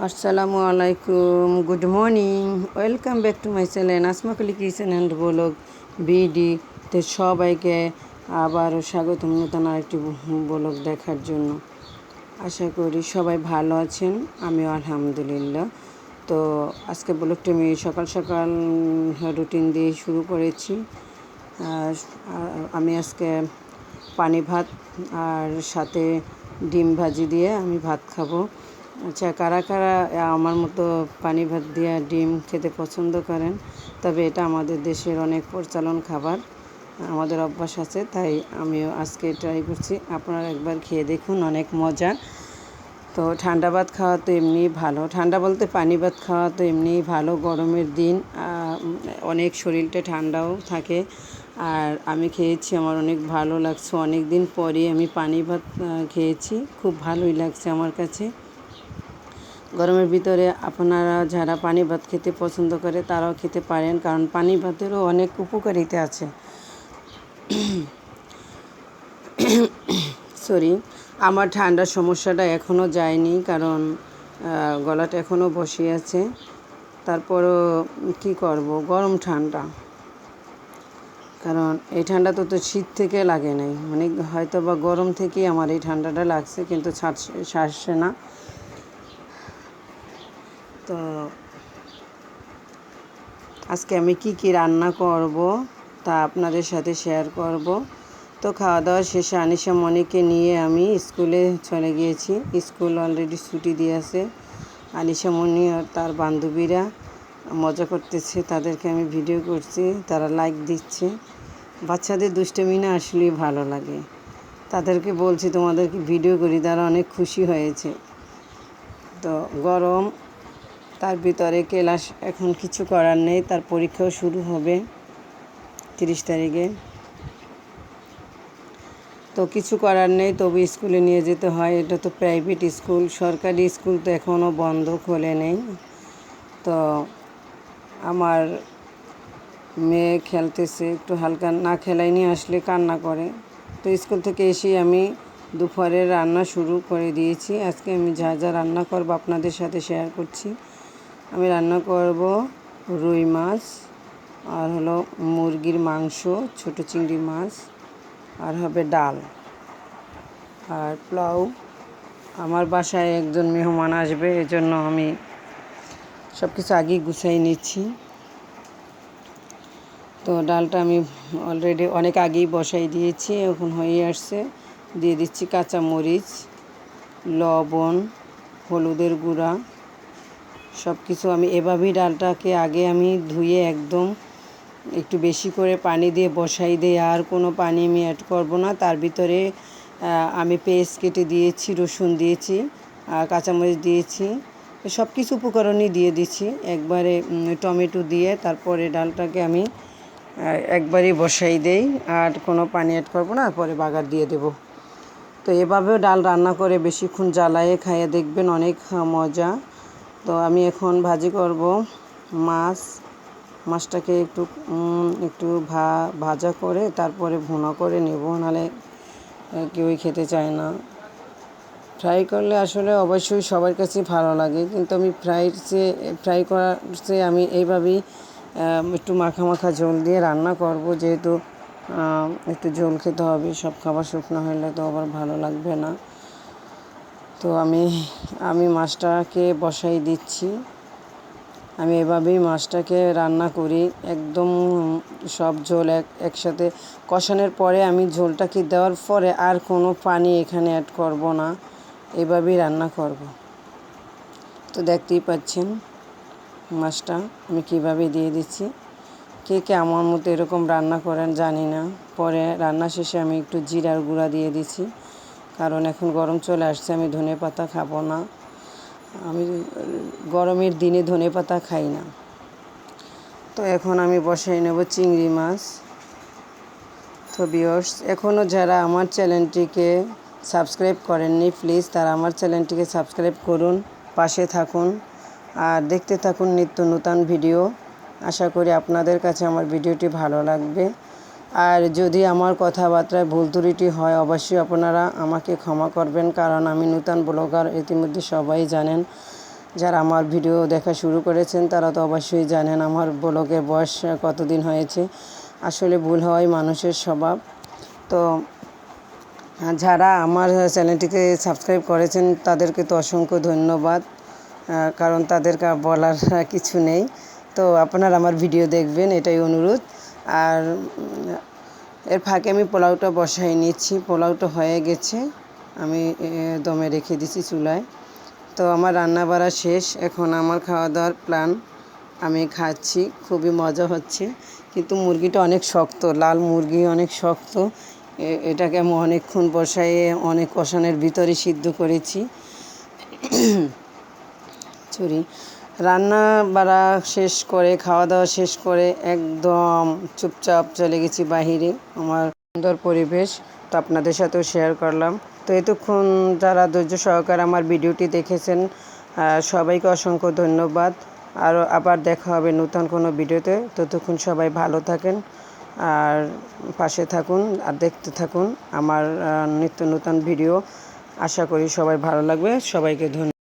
আসসালামু আলাইকুম, good morning. Welcome back to my channel Asma কুলি কিচেন অ্যান্ড ব্লগ বিডি-তে সবাইকে আবারও স্বাগতম নতুন আরেকটি ব্লগ দেখার জন্য। আশা করি সবাই ভালো আছেন, আমিও আলহামদুলিল্লাহ। তো আজকে ব্লগটি আমি সকাল সকাল রুটিন দিয়ে শুরু করেছি। আমি আজকে পানি ভাত আর সাথে ডিম ভাজি দিয়ে আমি ভাত খাবো। আচ্ছা, কারা কারা আমার মতো পানি ভাত দিয়ে ডিম খেতে পছন্দ করেন? তবে এটা আমাদের দেশের অনেক প্রচলন খাবার, আমাদের অভ্যাস আছে, তাই আমিও আজকে ট্রাই করছি। আপনারা একবার খেয়ে দেখুন, অনেক মজা। তো ঠান্ডা ভাত খাওয়া তো এমনিই ভালো, ঠান্ডা বলতে পানি ভাত খাওয়া তো এমনিই ভালো। গরমের দিন অনেক শরীরটা ঠান্ডাও থাকে। আর আমি খেয়েছি, আমার অনেক ভালো লাগছে। অনেক দিন পরে আমি পানি ভাত খেয়েছি, খুব ভালোই লাগছে আমার কাছে। গরমের ভিতরে আপনারা যারা পানি ভাত খেতে পছন্দ করে তারাও খেতে পারেন, কারণ পানি ভাতেরও অনেক উপকারিতা আছে। সরি, আমার ঠান্ডার সমস্যাটা এখনও যায়নি, কারণ গলাটা এখনও বসে আছে। তারপরও কি করব, গরম ঠান্ডা, কারণ এই ঠান্ডা তো শীত থেকে লাগে নাই, মানে হয়তো বা গরম থেকেই আমার এই ঠান্ডাটা লাগছে, কিন্তু ছাড়ছে না। তো আজকে আমি কি রান্না করব তা আপনাদের সাথে শেয়ার করব। তো খাওয়া দাওয়া শেষে আনিশা মনিকে নিয়ে আমি স্কুলে চলে গিয়েছি। স্কুল অলরেডি ছুটি দিয়েছে। আনিশা মনি আর তার বান্ধবীরা মজা করতেছে, তাদেরকে আমি ভিডিও করছি, তারা লাইক দিচ্ছে। বাচ্চাদের দুষ্টুমি না আসলেই ভালো লাগে। তাদেরকে বলছি তোমাদেরকে ভিডিও করি, তারা অনেক খুশি হয়েছে। তো গরম, তার ভিতরে ক্লাস এখন কিছু করার নেই, তার পরীক্ষাও শুরু হবে 30 তারিখে। তো কিছু করার নেই, তবু স্কুলে নিয়ে যেতে হয়। এটা তো প্রাইভেট স্কুল, সরকারি স্কুল তো এখনও বন্ধ, খোলে নেই। তো আমার মেয়ে খেলতেছে, একটু হালকা না খেলাই নিয়ে আসলে কান্না করে। তো স্কুল থেকে এসেই আমি দুপুরের রান্না শুরু করে দিয়েছি। আজকে আমি যা যা রান্না করবো আপনাদের সাথে শেয়ার করছি। আমি রান্না করব রুই মাছ, আর হলো মুরগির মাংস, ছোটো চিংড়ি মাছ, আর হবে ডাল আর পোলাও। আমার বাসায় একজন মেহমান আসবে, এজন্য আমি সব কিছু আগেই গুছিয়ে নিচ্ছি। তো ডালটা আমি অলরেডি অনেক আগেই বসাই দিয়েছি, এখন হয়ে আসছে। দিয়ে দিচ্ছি কাঁচামরিচ, লবণ, হলুদের গুঁড়া, সব কিছু। আমি এভাবেই ডালটাকে আগে আমি ধুয়ে একদম একটু বেশি করে পানি দিয়ে বসাই দিই, আর কোনো পানি আমি অ্যাড করব না। তার ভিতরে আমি পেস্ট কেটে দিয়েছি, রসুন দিয়েছি, কাঁচামরিচ দিয়েছি, সব কিছু উপকরণই দিয়ে দিচ্ছি একবারে। টমেটো দিয়ে তারপরে ডালটাকে আমি একবারই বসাই দেই, আর কোনো পানি অ্যাড করব না, পরে বাগার দিয়ে দেব। তো এভাবেও ডাল রান্না করে বেশিক্ষণ জ্বালায়ে খাইয়ে দেখবেন, অনেক মজা। তো আমি এখন ভাজি করব মাছটাকে একটু ভাজা করে তারপরে ভুনা করে নেব, নাহলে কেউই খেতে চায় না। ফ্রাই করলে আসলে অবশ্যই সবার কাছে ভালো লাগে, কিন্তু আমি ফ্রাই করার চেয়ে আমি এইভাবেই একটু মাখা মাখা ঝোল দিয়ে রান্না করব, যেহেতু একটু ঝোল খেতে হবে। সব খাবার শুকনো হলে তো আবার ভালো লাগবে না। তো আমি মাছটাকে বসাই দিচ্ছি। আমি এভাবেই মাছটাকে রান্না করি, একদম সব ঝোল একসাথে কষানোর পরে আমি ঝোলটাকে দেওয়ার পরে আর কোনো পানি এখানে অ্যাড করব না, এভাবেই রান্না করব। তো দেখতেই পাচ্ছেন মাছটা আমি কীভাবে দিয়ে দিচ্ছি। কে কে আমার মতো এরকম রান্না করেন জানি না। পরে রান্না শেষে আমি একটু জিরার গুঁড়া দিয়ে দিচ্ছি, কারণ এখন গরম চলে আসছে, আমি ধনেপাতা খাবো না। আমি গরমের দিনে ধনেপাতা খাই না। তো এখন আমি বসাই নেব চিংড়ি মাছ। তো ভিউয়ার্স, এখনও যারা আমার চ্যানেলটিকে সাবস্ক্রাইব করেননি, প্লিজ তারা আমার চ্যানেলটিকে সাবস্ক্রাইব করুন, পাশে থাকুন আর দেখতে থাকুন নিত্য নতুন ভিডিও। আশা করি আপনাদের কাছে আমার ভিডিওটি ভালো লাগবে। আর যদি আমার কথাবার্তায় ভুল ত্রুটি হয়, অবশ্যই আপনারা আমাকে ক্ষমা করবেন, কারণ আমি নতুন ব্লগার, ইতিমধ্যে সবাই জানেন। যারা আমার ভিডিও দেখা শুরু করেছেন তারা তো অবশ্যই জানেন আমার ব্লগের বয়স কতদিন হয়েছে। আসলে ভুল হওয়াই মানুষের স্বভাব। তো যারা আমার চ্যানেলটিকে সাবস্ক্রাইব করেছেন তাদেরকে তো অসংখ্য ধন্যবাদ, কারণ তাদেরকে বলার কিছু নেই। তো আপনারা আমার ভিডিও দেখবেন, এটাই অনুরোধ। আর এর ফাঁকে আমি পোলাওটা বসাই নিচ্ছি। পোলাওটা হয়ে গেছে, আমি দমে রেখে দিছি চুলায়। তো আমার রান্না বাড়া শেষ, এখন আমার খাওয়া দাওয়ার প্ল্যান। আমি খাচ্ছি, খুবই মজা হচ্ছে। কিন্তু মুরগিটা অনেক শক্ত, লাল মুরগি অনেক শক্ত। এটাকে আমি অনেকক্ষণ বসাইয়ে অনেক কষানোর ভিতরে সিদ্ধ করেছি। রান্না বাড়া শেষ করে, খাওয়া দাওয়া শেষ করে একদম চুপচাপ চলে গেছি বাহিরে। আমার সুন্দর পরিবেশ, তো আপনাদের সাথেও শেয়ার করলাম। তো এতক্ষণ যারা ধৈর্য সহকারে আমার ভিডিওটি দেখেছেন সবাইকে অসংখ্য ধন্যবাদ। আবার দেখা হবে নতুন কোনো ভিডিওতে। ততক্ষণ সবাই ভালো থাকেন আর পাশে থাকুন আর দেখতে থাকুন আমার নিত্য নতুন ভিডিও। আশা করি সবাই ভালো লাগবে। সবাইকে ধন্যবাদ।